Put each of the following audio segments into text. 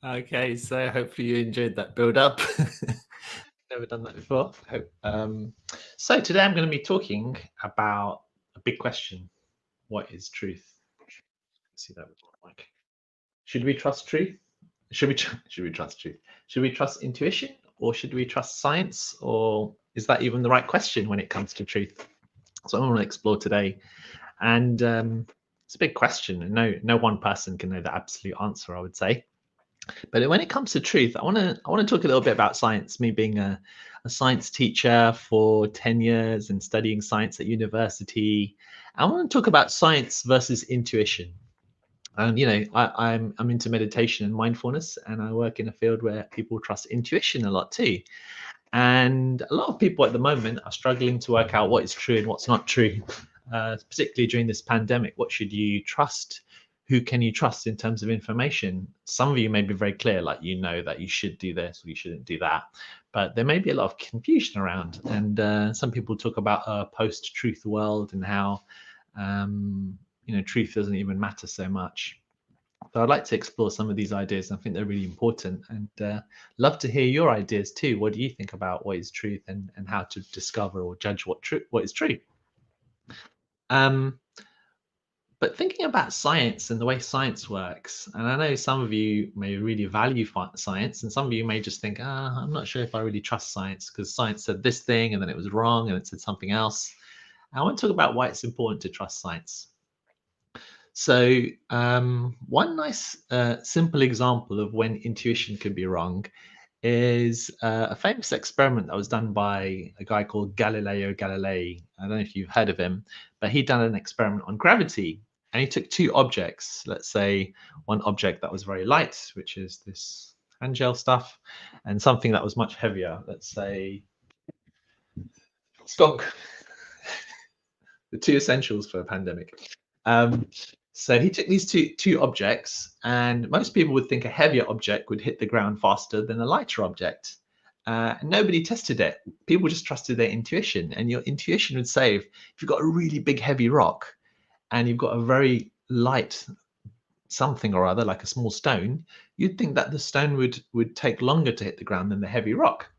Okay, so hopefully you enjoyed that build up. Never done that before. So today I'm going to be talking about a big question. What is truth? See that with my mic. Should we trust truth? Should we trust truth? Should we trust intuition or should we trust science? Or is that even the right question when it comes to truth? So I want to explore today. And it's a big question, and no one person can know the absolute answer, I would say. But when it comes to truth, I want to talk a little bit about science. Me being a science teacher for 10 years and studying science at university, I want to talk about science versus intuition. And I'm into meditation and mindfulness, and I work in a field where people trust intuition a lot too. And a lot of people at the moment are struggling to work out what is true and what's not true, particularly during this pandemic. What should you trust? Who can you trust in terms of information? Some of you may be very clear, like you know that you should do this or you shouldn't do that, but there may be a lot of confusion around. And some people talk about a post-truth world and how truth doesn't even matter so much. So I'd like to explore some of these ideas. I think they're really important, and love to hear your ideas too. What do you think about what is truth and how to discover or judge what is true? Um, but thinking about science and the way science works, and I know some of you may really value science, and some of you may just think, I'm not sure if I really trust science because science said this thing and then it was wrong and it said something else. I want to talk about why it's important to trust science. So, one nice, simple example of when intuition could be wrong is a famous experiment that was done by a guy called Galileo Galilei. I don't know if you've heard of him, but he'd done an experiment on gravity. And he took two objects, let's say one object that was very light, which is this hand gel stuff, and something that was much heavier, let's say skunk, the two essentials for a pandemic. Um, so he took these two objects, and most people would think a heavier object would hit the ground faster than a lighter object. And nobody tested it. People just trusted their intuition, and your intuition would say if you've got a really big heavy rock and you've got a very light something or other, like a small stone, you'd think that the stone would take longer to hit the ground than the heavy rock.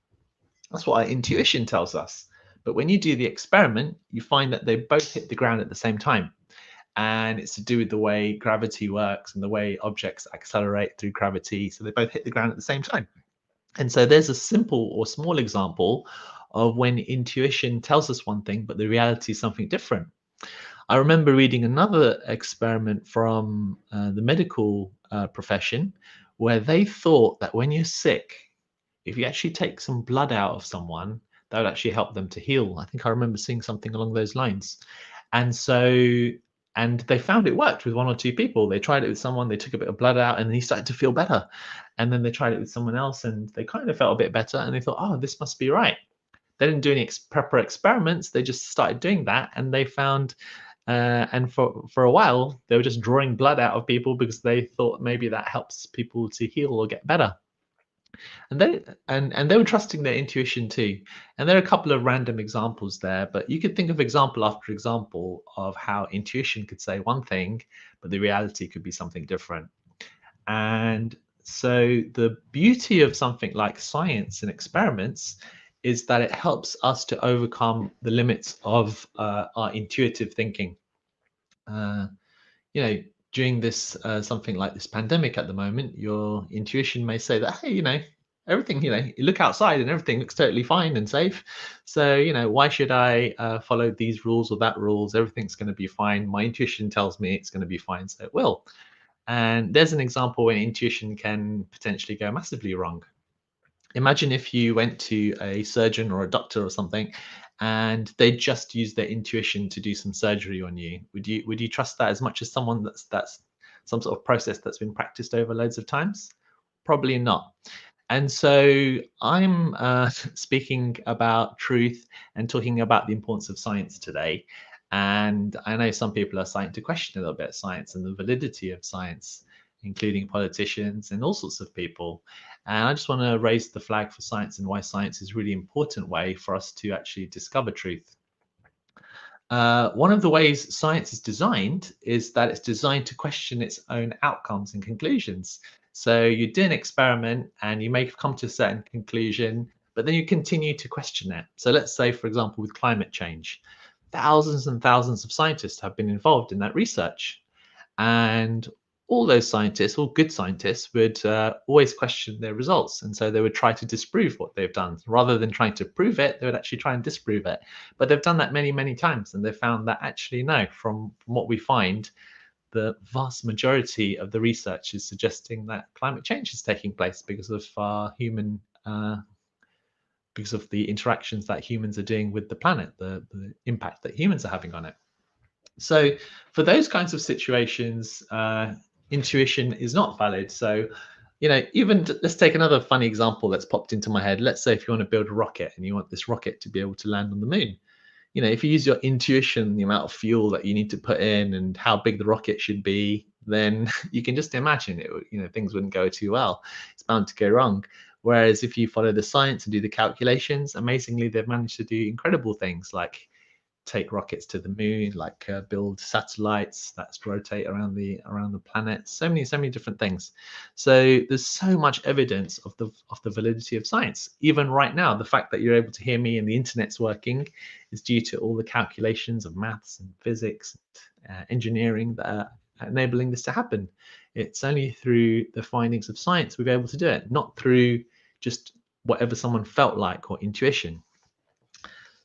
That's what our intuition tells us. But when you do the experiment, you find that they both hit the ground at the same time, and it's to do with the way gravity works and the way objects accelerate through gravity. So they both hit the ground at the same time. And so there's a simple or small example of when intuition tells us one thing, but the reality is something different. I remember reading another experiment from the medical profession where they thought that when you're sick, if you actually take some blood out of someone, that would actually help them to heal. I think I remember seeing something along those lines. And so, and they found it worked with one or two people. They tried it with someone, they took a bit of blood out, and he started to feel better. And then they tried it with someone else, and they kind of felt a bit better. And they thought, oh, this must be right. They didn't do any proper experiments. They just started doing that, and they found. And for a while, they were just drawing blood out of people because they thought maybe that helps people to heal or get better. And they were trusting their intuition too. And there are a couple of random examples there, but you could think of example after example of how intuition could say one thing, but the reality could be something different. And so the beauty of something like science and experiments is that it helps us to overcome the limits of our intuitive thinking. Uh, you know, during this something like this pandemic at the moment, your intuition may say that, hey, everything, you look outside and everything looks totally fine and safe. So, why should I follow these rules or that rules? Everything's going to be fine. My intuition tells me it's going to be fine, so it will. And there's an example when intuition can potentially go massively wrong. Imagine if you went to a surgeon or a doctor or something and they just used their intuition to do some surgery on you. Would you trust that as much as someone that's some sort of process that's been practiced over loads of times? Probably not. And so I'm speaking about truth and talking about the importance of science today. And I know some people are starting to question a little bit science and the validity of science, including politicians and all sorts of people. And I just want to raise the flag for science and why science is a really important way for us to actually discover truth. One of the ways science is designed is that it's designed to question its own outcomes and conclusions. So you do an experiment and you may come to a certain conclusion, but then you continue to question it. So let's say, for example, with climate change, thousands and thousands of scientists have been involved in that research. And all those scientists, all good scientists, would always question their results. And so they would try to disprove what they've done. Rather than trying to prove it, they would actually try and disprove it. But they've done that many, many times. And they've found that actually, no, from what we find, the vast majority of the research is suggesting that climate change is taking place because of human because of the interactions that humans are doing with the planet, the impact that humans are having on it. So for those kinds of situations, intuition is not valid. So, even let's take another funny example that's popped into my head. Let's say if you want to build a rocket and you want this rocket to be able to land on the moon, if you use your intuition, the amount of fuel that you need to put in and how big the rocket should be, then you can just imagine it, things wouldn't go too well. It's bound to go wrong. Whereas if you follow the science and do the calculations, amazingly, they've managed to do incredible things like take rockets to the moon, like build satellites that rotate around the planet. So many different things. So there's so much evidence of the validity of science. Even right now, the fact that you're able to hear me and the internet's working is due to all the calculations of maths and physics, engineering that are enabling this to happen. It's only through the findings of science we've been able to do it, not through just whatever someone felt like or intuition.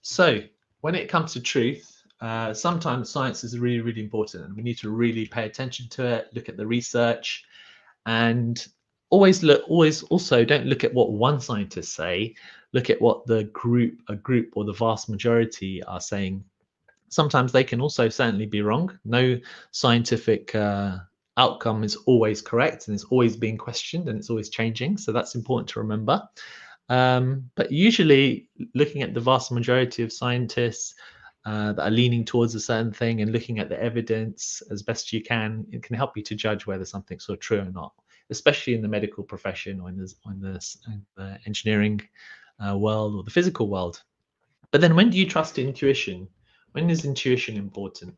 So when it comes to truth, sometimes science is really, really important, and we need to really pay attention to it, look at the research, and always also don't look at what one scientist say, look at what a group or the vast majority are saying. Sometimes they can also certainly be wrong. No scientific outcome is always correct, and it's always being questioned, and it's always changing. So that's important to remember. But usually looking at the vast majority of scientists that are leaning towards a certain thing and looking at the evidence as best you can, it can help you to judge whether something's sort of true or not, especially in the medical profession or in the engineering world or the physical world. But then when do you trust intuition? When is intuition important?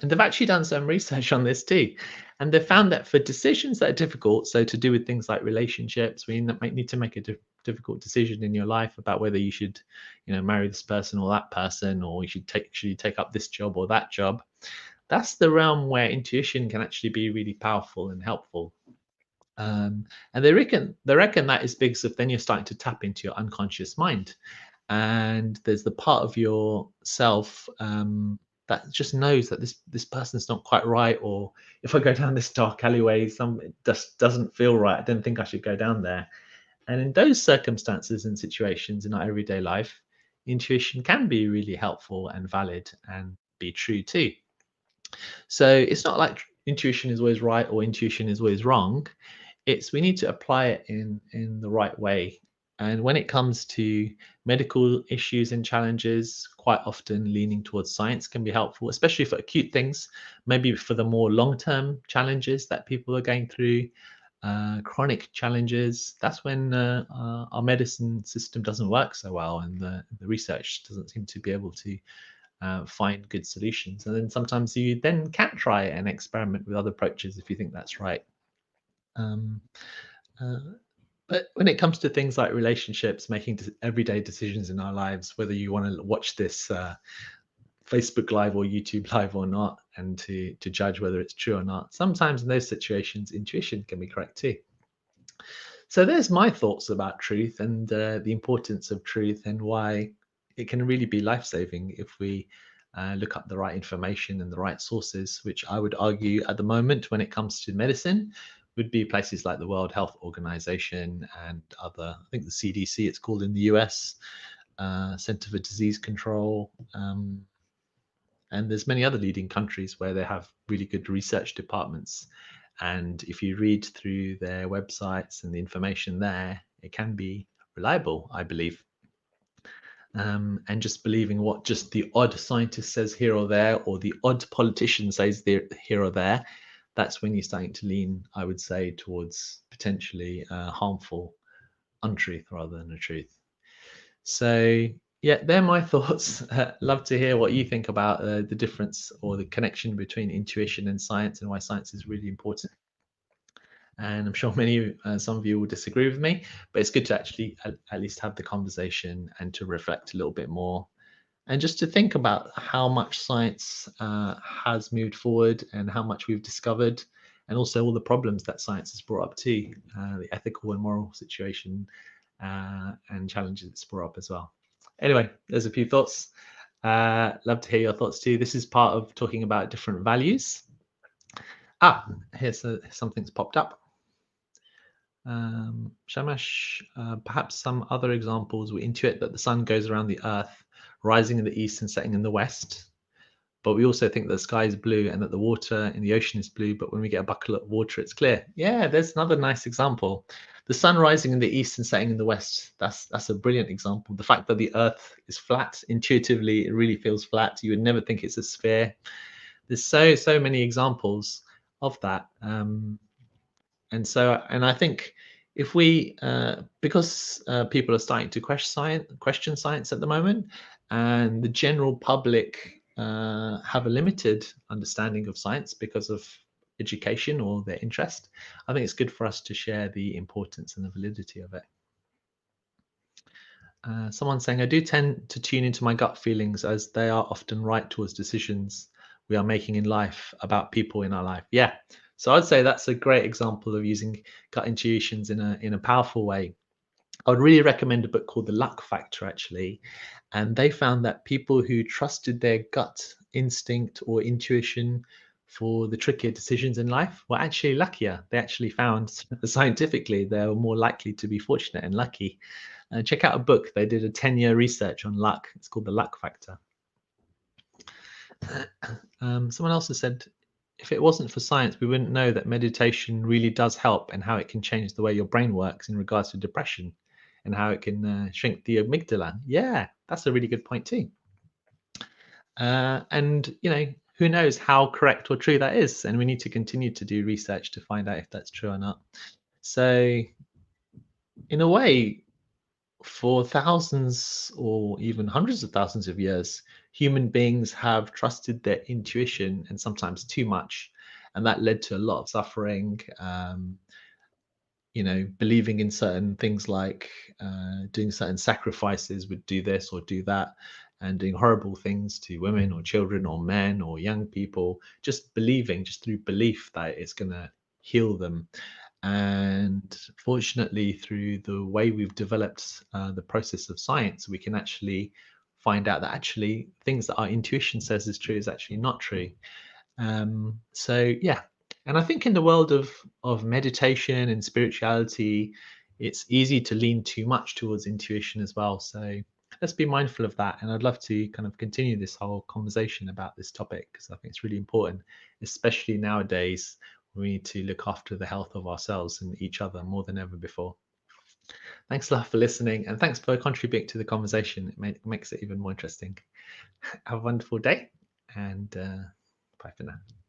And they've actually done some research on this too. And they found that for decisions that are difficult, so to do with things like relationships, we might need to make a difficult decision in your life about whether you should, marry this person or that person, or should you take up this job or that job. That's the realm where intuition can actually be really powerful and helpful. And they reckon that is because of then you're starting to tap into your unconscious mind, and there's the part of your self that just knows that this person's not quite right, or if I go down this dark alleyway, it just doesn't feel right. I don't think I should go down there. And in those circumstances and situations in our everyday life, intuition can be really helpful and valid and be true too. So it's not like intuition is always right or intuition is always wrong. It's we need to apply it in the right way. And when it comes to medical issues and challenges, quite often leaning towards science can be helpful, especially for acute things. Maybe for the more long-term challenges that people are going through, chronic challenges, that's when our medicine system doesn't work so well, and the research doesn't seem to be able to find good solutions. And then sometimes you then can try and experiment with other approaches if you think that's right. Um, uh, but when it comes to things like relationships, making everyday decisions in our lives, whether you want to watch this Facebook Live or YouTube Live or not, and to judge whether it's true or not, sometimes in those situations, intuition can be correct too. So there's my thoughts about truth and the importance of truth and why it can really be life-saving if we look up the right information and the right sources, which I would argue at the moment when it comes to medicine would be places like the World Health Organization and other, I think the CDC it's called in the US, Center for Disease Control. And there's many other leading countries where they have really good research departments. And if you read through their websites and the information there, it can be reliable, I believe. And just believing what just the odd scientist says here or there, or the odd politician says here or there, that's when you're starting to lean, I would say, towards potentially harmful untruth rather than a truth. So yeah, they're my thoughts. Love to hear what you think about the difference or the connection between intuition and science, and why science is really important. And I'm sure some of you will disagree with me, but it's good to actually at least have the conversation and to reflect a little bit more and just to think about how much science has moved forward and how much we've discovered, and also all the problems that science has brought up too, the ethical and moral situation and challenges it's brought up as well. Anyway, there's a few thoughts. Love to hear your thoughts too. This is part of talking about different values. Here's something's popped up. Shamash, perhaps some other examples. We intuit that the sun goes around the earth, rising in the east and setting in the west. But we also think that the sky is blue and that the water in the ocean is blue. But when we get a bucket of water, it's clear. Yeah, there's another nice example. The sun rising in the east and setting in the west. That's a brilliant example. The fact that the earth is flat, intuitively, it really feels flat. You would never think it's a sphere. There's so many examples of that. And I think if we, because people are starting to question science at the moment, and the general public have a limited understanding of science because of education or their interest, I think it's good for us to share the importance and the validity of it. Someone saying, I do tend to tune into my gut feelings as they are often right towards decisions we are making in life about people in our life. Yeah. So I'd say that's a great example of using gut intuitions in a powerful way. I would really recommend a book called The Luck Factor, actually. And they found that people who trusted their gut instinct or intuition for the trickier decisions in life were actually luckier. They actually found scientifically they were more likely to be fortunate and lucky. Check out a book. They did a 10-year research on luck. It's called The Luck Factor. Someone else has said, if it wasn't for science, we wouldn't know that meditation really does help and how it can change the way your brain works in regards to depression and how it can shrink the amygdala. Yeah, that's a really good point too. And, who knows how correct or true that is. And we need to continue to do research to find out if that's true or not. So in a way, for thousands or even hundreds of thousands of years, human beings have trusted their intuition and sometimes too much. And that led to a lot of suffering, believing in certain things like doing certain sacrifices would do this or do that, and doing horrible things to women or children or men or young people, just believing, just through belief that it's going to heal them. And fortunately, through the way we've developed the process of science, we can actually find out that actually things that our intuition says is true is actually not true. So yeah, and I think in the world of meditation and spirituality, it's easy to lean too much towards intuition as well. So let's be mindful of that. And I'd love to kind of continue this whole conversation about this topic because I think it's really important, especially nowadays. We need to look after the health of ourselves and each other more than ever before. Thanks a lot for listening, and thanks for contributing to the conversation. It makes it even more interesting. Have a wonderful day, and bye for now.